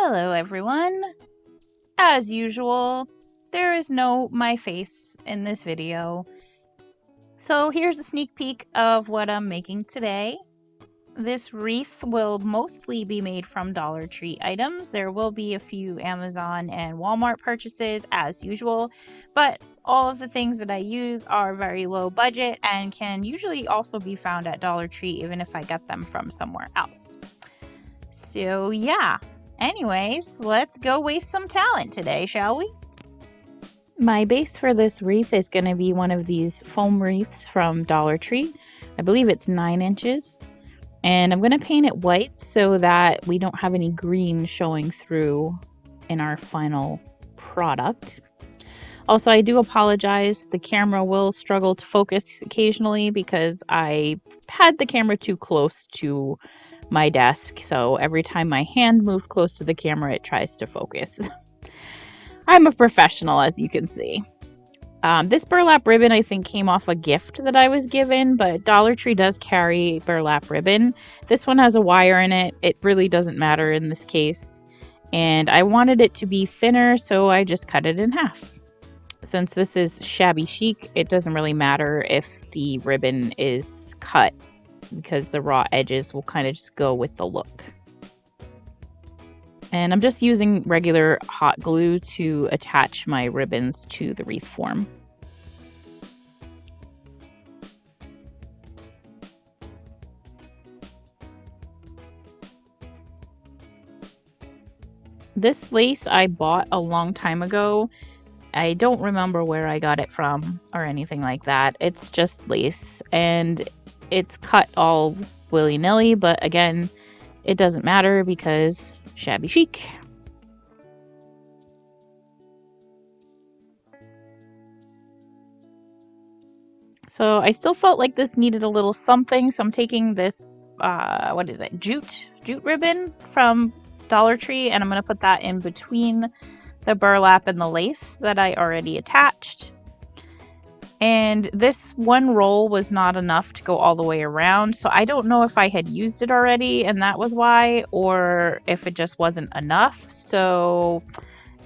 Hello everyone! As usual, there is no my face in this video. So here's a sneak peek of what I'm making today. This wreath will mostly be made from Dollar Tree items. There will be a few Amazon and Walmart purchases as usual, but all of the things that I use are very low budget and can usually also be found at Dollar Tree even if I get them from somewhere else. So yeah. Anyways, let's go waste some talent today, shall we? My base for this wreath is going to be one of these foam wreaths from Dollar Tree. I believe it's 9 inches. And I'm going to paint it white so that we don't have any green showing through in our final product. Also, I do apologize. The camera will struggle to focus occasionally because I had the camera too close to my desk, so every time my hand moved close to the camera it tries to focus. I'm a professional, as you can see. This burlap ribbon I think came off a gift that I was given, but Dollar Tree does carry burlap ribbon. This one has a wire in it. It really doesn't matter in this case, and I wanted it to be thinner, so I just cut it in half. Since this is Shabby Chic, it doesn't really matter if the ribbon is cut, because the raw edges will kind of just go with the look. And I'm just using regular hot glue to attach my ribbons to the wreath form. This lace I bought a long time ago. I don't remember where I got it from or anything like that. It's just lace, and it's cut all willy-nilly, but again, it doesn't matter because Shabby Chic. So I still felt like this needed a little something, so I'm taking this, what is it, jute ribbon from Dollar Tree, and I'm going to put that in between the burlap and the lace that I already attached. And this one roll was not enough to go all the way around, so I don't know if I had used it already and that was why, or if it just wasn't enough. So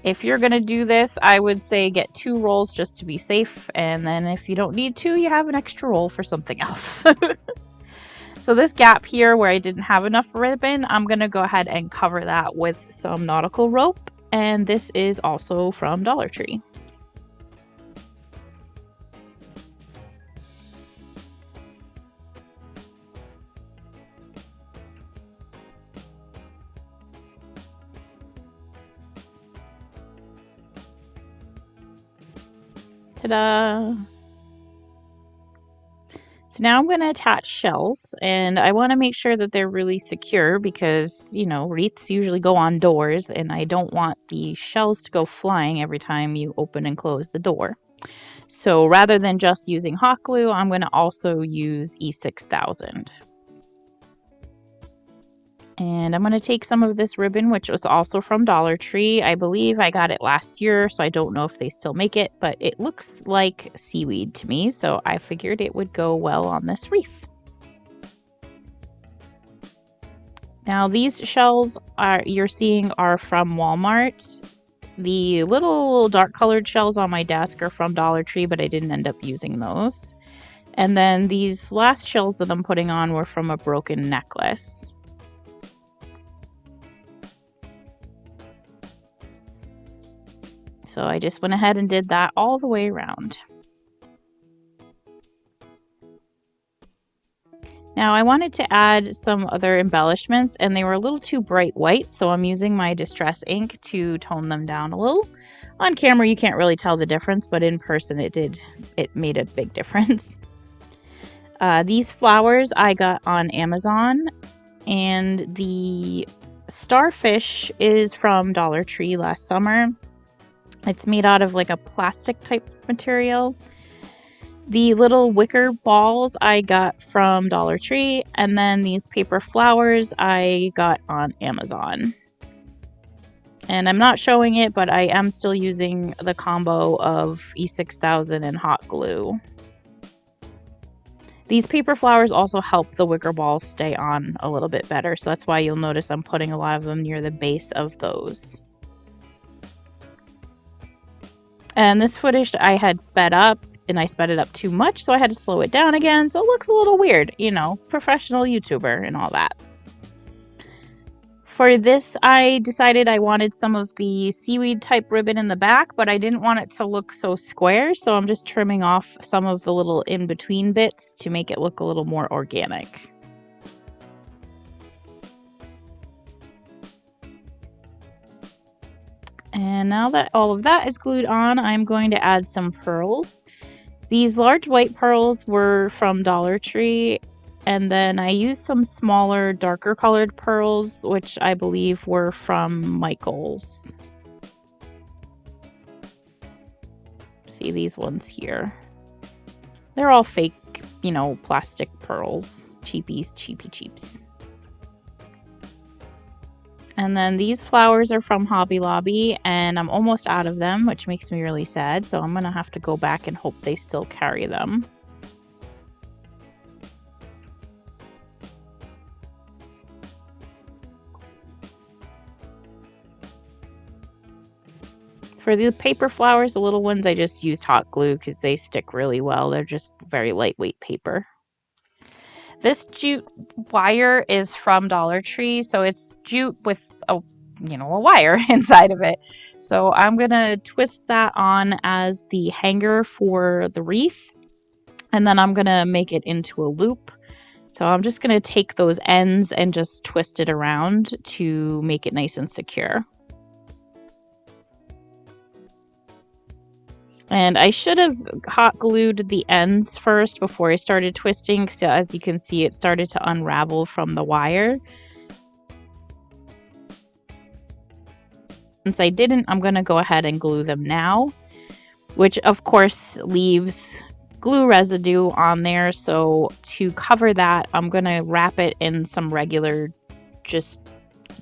if you're going to do this, I would say get 2 rolls just to be safe, and then if you don't need 2, you have an extra roll for something else. So this gap here where I didn't have enough ribbon, I'm going to go ahead and cover that with some nautical rope, and this is also from Dollar Tree. Ta-da! So now I'm going to attach shells, and I want to make sure that they're really secure because, you know, wreaths usually go on doors, and I don't want the shells to go flying every time you open and close the door. So rather than just using hot glue, I'm going to also use E6000. And I'm going to take some of this ribbon, which was also from Dollar Tree. I believe I got it last year, so I don't know if they still make it, but it looks like seaweed to me, so I figured it would go well on this wreath. Now these shells you're seeing are from Walmart. The little dark colored shells on my desk are from Dollar Tree, but I didn't end up using those. And then these last shells that I'm putting on were from a broken necklace. So I just went ahead and did that all the way around. Now I wanted to add some other embellishments, and they were a little too bright white, so I'm using my Distress ink to tone them down a little. On camera you can't really tell the difference, but in person it made a big difference. These flowers I got on Amazon, and the starfish is from Dollar Tree last summer. It's made out of like a plastic type material. The little wicker balls I got from Dollar Tree, and then these paper flowers I got on Amazon. And I'm not showing it, but I am still using the combo of E6000 and hot glue. These paper flowers also help the wicker balls stay on a little bit better, so that's why you'll notice I'm putting a lot of them near the base of those. And this footage I had sped up, and I sped it up too much, so I had to slow it down again, so it looks a little weird, you know, professional YouTuber and all that. For this, I decided I wanted some of the seaweed type ribbon in the back, but I didn't want it to look so square, so I'm just trimming off some of the little in-between bits to make it look a little more organic. And now that all of that is glued on, I'm going to add some pearls. These large white pearls were from Dollar Tree, and then I used some smaller, darker colored pearls, which I believe were from Michael's. See these ones here. They're all fake, you know, plastic pearls. Cheapies, cheapy cheaps. And then these flowers are from Hobby Lobby, and I'm almost out of them, which makes me really sad, so I'm going to have to go back and hope they still carry them. For the paper flowers, the little ones, I just used hot glue because they stick really well. They're just very lightweight paper. This jute wire is from Dollar Tree, so it's jute with a wire inside of it. So I'm gonna twist that on as the hanger for the wreath, and then I'm gonna make it into a loop. So I'm just gonna take those ends and just twist it around to make it nice and secure. And I should have hot glued the ends first before I started twisting, so as you can see, it started to unravel from the wire. Since I didn't, I'm going to go ahead and glue them now, which of course leaves glue residue on there. So to cover that, I'm going to wrap it in some regular, just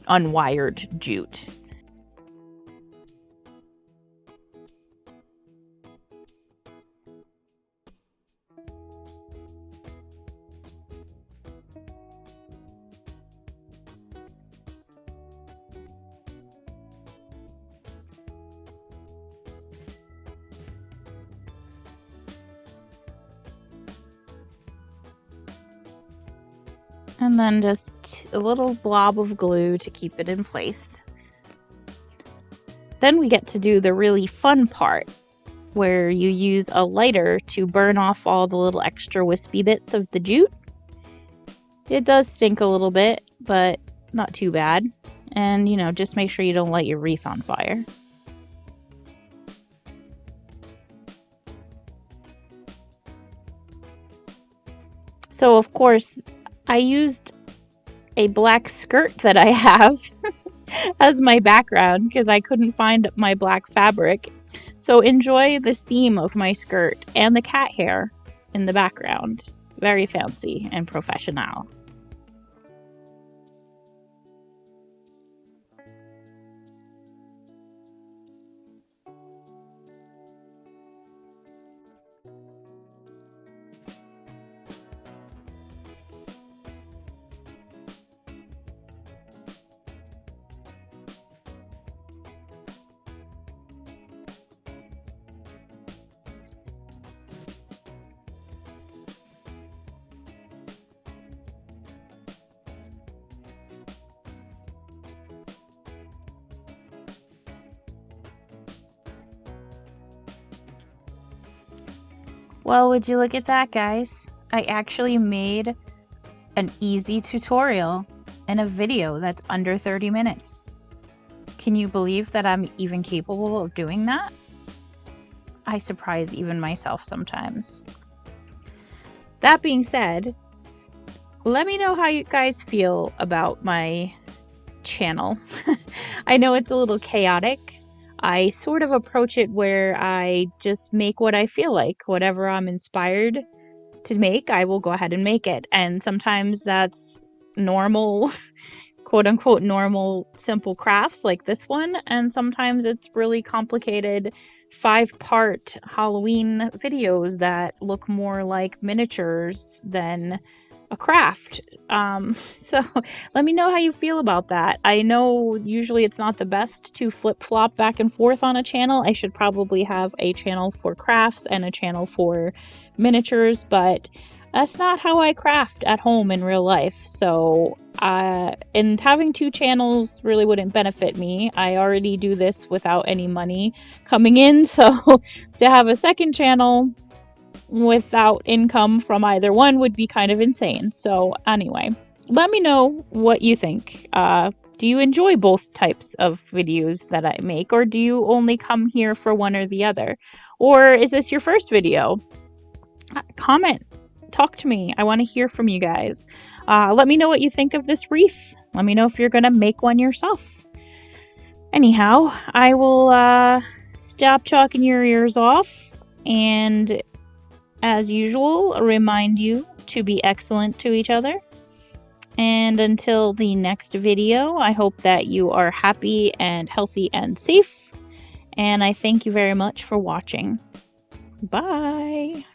unwired jute. And then just a little blob of glue to keep it in place. Then we get to do the really fun part, where you use a lighter to burn off all the little extra wispy bits of the jute. It does stink a little bit, but not too bad. And, you know, just make sure you don't light your wreath on fire. So, of course, I used a black skirt that I have as my background because I couldn't find my black fabric. So enjoy the seam of my skirt and the cat hair in the background. Very fancy and professional. Well, would you look at that, guys? I actually made an easy tutorial and a video that's under 30 minutes. Can you believe that I'm even capable of doing that? I surprise even myself sometimes. That being said, let me know how you guys feel about my channel. I know it's a little chaotic. I sort of approach it where I just make what I feel like. Whatever I'm inspired to make, I will go ahead and make it. And sometimes that's normal, quote-unquote normal simple crafts like this one, and sometimes it's really complicated 5-part Halloween videos that look more like miniatures than a craft. So let me know how you feel about that. I know usually it's not the best to flip-flop back and forth on a channel. I should probably have a channel for crafts and a channel for miniatures, but that's not how I craft at home in real life. So, and having 2 channels really wouldn't benefit me. I already do this without any money coming in, so to have a second channel without income from either one would be kind of insane. So anyway, let me know what you think. Do you enjoy both types of videos that I make, or do you only come here for one or the other? Or is this your first video? Comment. Talk to me. I want to hear from you guys. Let me know what you think of this wreath. Let me know if you're going to make one yourself. Anyhow, I will stop talking your ears off, and as usual, remind you to be excellent to each other. And until the next video, I hope that you are happy and healthy and safe. And I thank you very much for watching. Bye!